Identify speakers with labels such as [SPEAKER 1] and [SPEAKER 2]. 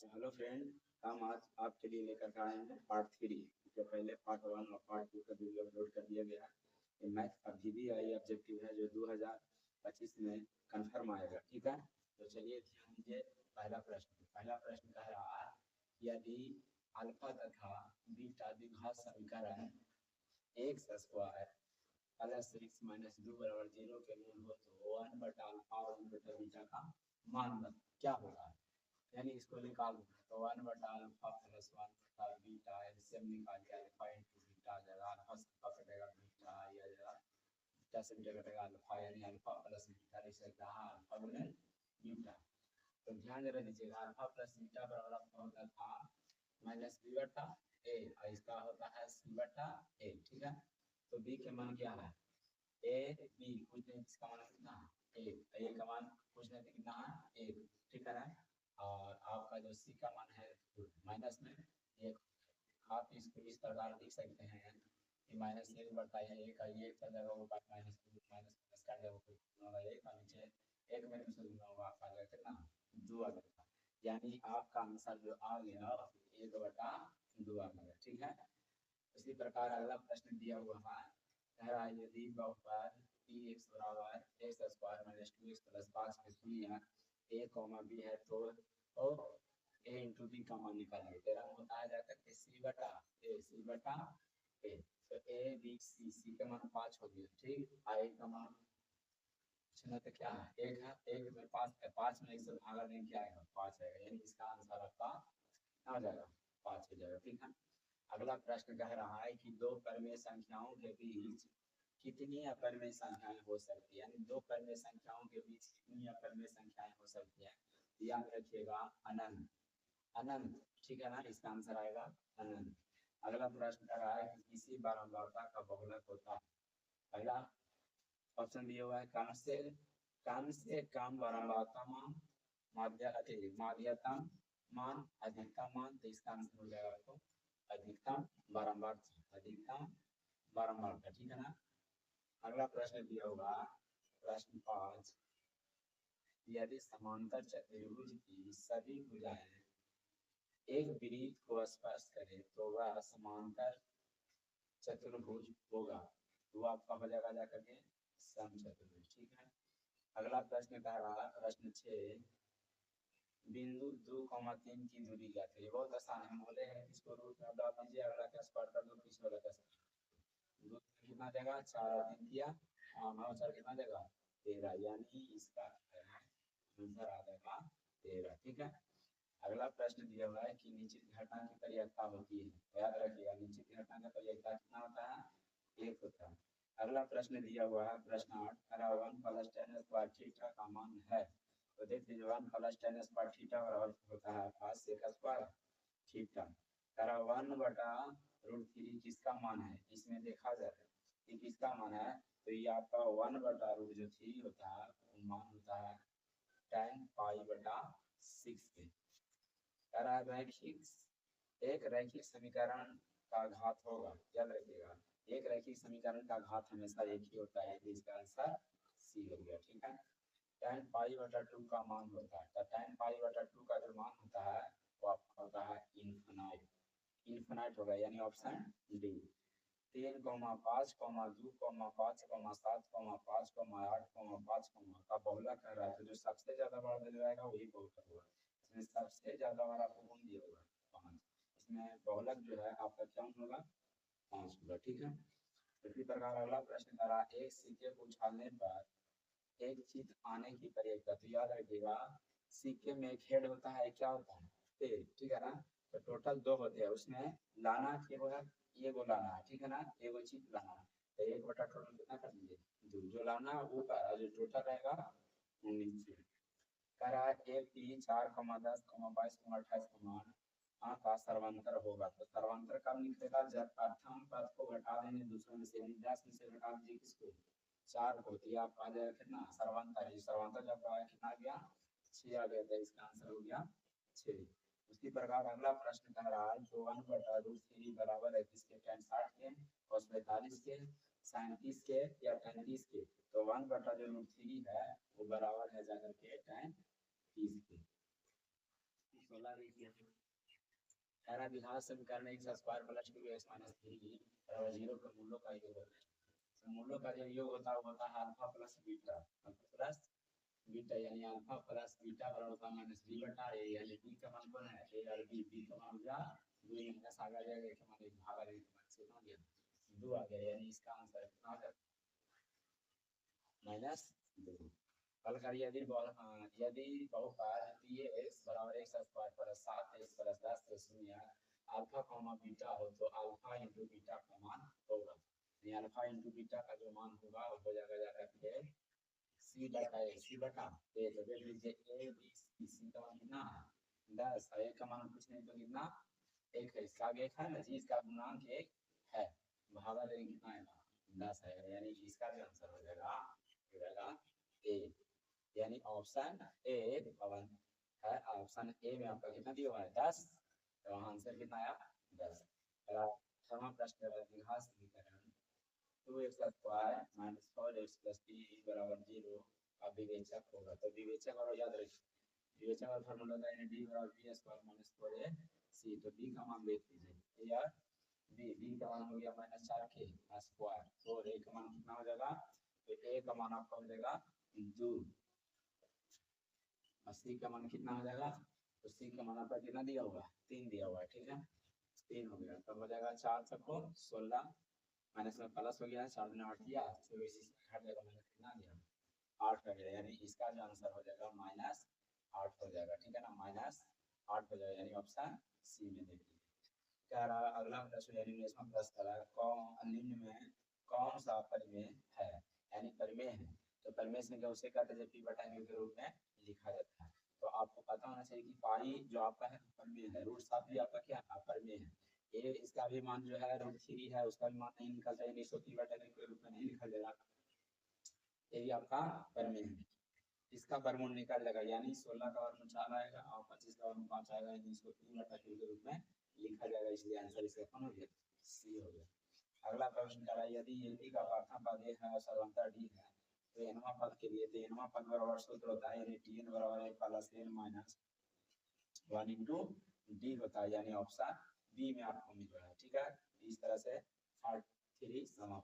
[SPEAKER 1] Hello friend, हम आज आपके लिए लेकर आए हैं पार्ट 3। जो पहले पार्ट 1 और पार्ट 2 का वीडियो अपलोड कर दिया गया है। ये मैथ का VBI ऑब्जेक्टिव है जो 2025 में कंफर्म आएगा। ठीक है, तो चलिए ध्यान दीजिए। पहला प्रश्न कह रहा है, यदि अल्फा तथा बीटा द्विघात समीकरण x square plus x minus 2 बराबर 0 के मूल हो तो 1/अल्फा और 1/बीटा का मान क्या होगा। यानी इसको निकाल दो तो 1/अल्फा प्लस 1/बीटा एलसीएम निकाल के अल्फा इंटू बीटा आ जाएगा। अल्फा से अल्फा कटेगा, बीटा आ जाएगा, बीटा से बीटा कटेगा अल्फा, यानी अल्फा प्लस बीटा लिख सकते हैं अल्फा गुने बीटा। तो ध्यान जरा दीजिएगा, अल्फा प्लस बीटा बराबर आपका होता था माइनस बी बटा ए और इसका होता है सी बटा ए। ठीक है, तो बी के मान क्या है, ए बी कुछ नहीं, इसका मान कितना है एक, ए का मान कुछ नहीं कितना है एक। ठीक है ना, और आपका जो सी का मान है माइनस में एक। आप इसको इस प्रकार लिख सकते हैं कि माइनस एक बटा एक का ये कर देगा वो बात माइनस माइनस कर देगा होगा एक और नीचे एक में दूसरा दूंगा होगा आपका आ जाएगा कितना दो आ जाएगा। यानी आपका आंसर जो आ गया 1/2 आ गया। ठीक है, इसी प्रकार अगला प्रश्न दिया हुआ है, कह रहा है यदि बहुपद px बराबर x square minus 2x plus 5 में शून्य a कॉमा b है तो a इंटू बी का मान निकालिए। तेरा बताया जाता है सी बटा ए, तो ए बी सी का मान 5 हो गया। ठीक, आई का मान पूछना तो क्या है एक है, एक में 5 है, 5 में 1 से भागा नहीं क्या आएगा 5 आएगा, यानी इसका आंसर आपका आ जाएगा 5 हो जाएगा। ठीक है, अगला प्रश्न कह रहा है कि दो परिमेय संख्याओं के बीच कितनी अपरिमेय संख्याएं हो सकती है। यानी दो परिमेय संख्याओं के बीच कितनी अपरिमेय संख्याएं हो सकती है, याद रखिएगा अनंत। अनंत, ठीक है ना, इसका आंसर आएगा अनंत। अगला प्रश्न कर रहा है कि किसी बारंबारता का बहुलक होता है। पहला ऑप्शन दिया हुआ है कम से कम बारंबारता मान, माध्यतम मान, अधिकतम मान। तो इसका आंसर हो जाएगा आपको अधिकतम बारंबारता। ठीक है ना, अगला प्रश्न दिया हुआ प्रश्न 5, यदि समांतर चतुर्भुज की सभी भुजाएं एक वृत्त को स्पर्श करे तो वह समांतर चतुर्भुज होगा। तो आपका हो जाएगा जाकर के समचतुर्भुज। ठीक है, अगला प्रश्न कह रहा है प्रश्न 6, बिंदु 2,3 की दूरी ज्ञात है। ये बहुत आसान है, बोले हैं इसको रूट में डाल दीजिए, अगला का स्क्वायर कर दो, पीछे वाला का स्क्वायर कितना देगा 4 और 3 किया 9 4 कितना देगा 13, यानी इसका आंसर आ जाएगा 13। ठीक है, अगला प्रश्न दिया हुआ है कि निश्चित घटना की परियोजना होती है। याद रखिएगा निश्चित घटना का परियोजना कितना होता है एक होता है। अगला प्रश्न दिया हुआ है प्रश्न 8, 1 प्लस 10 स्क्वायर थीटा का मान है। तो देख लीजिए 1 प्लस 10 स्क्वायर थीटा बराबर होता है 5 सेक स्क्वायर थीटा। 1/√3 किसका मान है, इसमें देखा जाए कि किसका मान है, तो ये आपका 1/√3 होता है, मान होता है tan π/6 के। एक रैखिक समीकरण का घात होगा, याद रखिएगा एक रैखिक समीकरण का घात हमेशा एक ही होता है, इसका आंसर सी हो गया। ठीक है, tan π/2 का मान होता है, तो tan π/2 का जो मान होता है वो आपका होता है इनफिनाइट होगा, यानी ऑप्शन डी। 3, 5, 2, 5, 7, 5, 8, 5 का बहुलक कर रहा है, तो जो सबसे ज्यादा बड़ा मिल जाएगा वही बहुलक होगा। इसमें सबसे ज्यादा बड़ा आपको गुण दिया होगा 5, इसमें बहुलक जो है आपका क्या होगा 5 होगा। ठीक है, इसी प्रकार अगला प्रश्न करा, एक सिक्के को उछालने पर एक चित आने की प्रक्रिया। तो याद रखिएगा सिक्के में एक हेड होता है, क्या होता है टेल। ठीक है ना, तो टोटल 2 होते हैं, उसमें लाना ये वो लाना है। ठीक है ना, ये वो चीज लाना है, तो 1 बटा टोटल कितना कर दीजिए 2, जो लाना है ऊपर और जो टोटल रहेगा नीचे। कह रहा है एक 3, 4, 10, 22, 28, का सर्वांतर होगा। तो सर्वांतर कब निकलेगा, जब प्रथम पद को घटा देंगे दूसरे में से, 10 में से घटा दीजिए किसको 4 को, तो आप आ जाएगा कितना सर्वांतर। सर्वांतर जब कितना गया 6 आ गया, तो इसका आंसर हो गया 6। उसी प्रकार अगला प्रश्न कह रहा है जो 1/√3 बराबर है किसके, tan 60 के, cos 45 के, sin 30 के या tan 30 के। तो 1/√3 है वो बराबर है जाकर के tan 30 के। 16 देखिए सारा विभाग समीकरण x square plus 2x minus 3 बराबर 0 के मूलों का योग होता है। मूलों का जो योग होता है alpha plus beta, alpha plus beta यानी अल्फा प्लस बीटा बराबर होता है माइनस बी बटा ए, यानी बी का मान कौन है ए और बी, बी का मान हो गया 2 माइनस आ जाएगा एक मान 1 भाग आ जाएगा से कितना गया 2 आ गया, यानी इसका आंसर कितना आ जाएगा माइनस 2। हल करिए यदि बहुपद x बराबर x square plus 7x plus 10 से शून्य अल्फा कॉमा बीटा हो तो अल्फा इंटू बीटा का मान होगा, यानी अल्फा इंटू बीटा का जो मान होगा वो हो जाएगा जाकर सी बटा ए, सी बटा ए, तो देख लीजिए ए बी सी का मान कितना है 10 और ए का मान कुछ नहीं तो कितना 1 है, इसका आगे 1 है ना जी, इसका गुणांक 1 है भागा लेंगे कितना आएगा 10 आएगा, यानी इसका भी आंसर हो जाएगा ए, यानी ऑप्शन ए पवन है। ऑप्शन ए में आपका कितना दिया हुआ है 10, तो आंसर कितना आया 10। क्षमा प्रश्न द्विघात समीकरण 2x square minus 4x plus 3 बराबर 0 का विवेचक होगा, तो विवेचक और याद रखिए विवेचक का फार्मूला होता है d बराबर b स्क्वायर माइनस 4ac, तो b का मान देख लीजिए यार b का मान हो गया माइनस 4k स्क्वायर, तो a का मान कितना हो जाएगा, तो a का मान आपका हो जाएगा 2 और c का मान कितना हो जाएगा, तो c का मान आपका कितना दिया हुआ 3 दिया हुआ है, ठीक है 3 हो गया, तब हो जाएगा 4 सबको 16 माइनस में प्लस हो गया 4 ने 8 दिया, तो इसी से हट जाएगा मैंने कितना दिया 8 हो गया, यानी इसका जो आंसर हो जाएगा माइनस 8 हो जाएगा, ठीक है ना माइनस 8 हो जाएगा, यानी ऑप्शन सी में देख लीजिए। क्या रहा अगला प्रश्न, यानी इसमें प्लस करा निम्न में कौन सा परिमेय है, यानी परिमेय है, तो परिमेय से उसे कहते हैं p बटा q के रूप में लिखा जाता है, तो आपको पता होना चाहिए कि पाई जो आपका है परिमेय है, रूट 7 भी आपका क्या है परिमेय है, ये इसका भी मान जो है √3 है, उसका भी मान नहीं निकलता है, इसको p बटा q के रूप में नहीं लिखा जाएगा, ये भी आपका परिमेय है, इसका वर्गमूल निकल जाएगा, यानी 16 का वर्गमूल 4 आएगा और 25 का वर्गमूल 5 आएगा, यानी इसको p बटा q के रूप में लिखा जाएगा, इसलिए आंसर इसका कौन हो गया सी हो गया। अगला प्रश्न करा यदि a का प्रथम पद a है और सर्वंतर d है, तो nवां पद के लिए तो nवां पद बराबर सूत्र होता है यानी tn बराबर a plus n minus 1 into d होता है, यानी ऑप्शन बी में आपको मिल रहा है, ठीक है। इस तरह से पार्ट 3 समाप्त।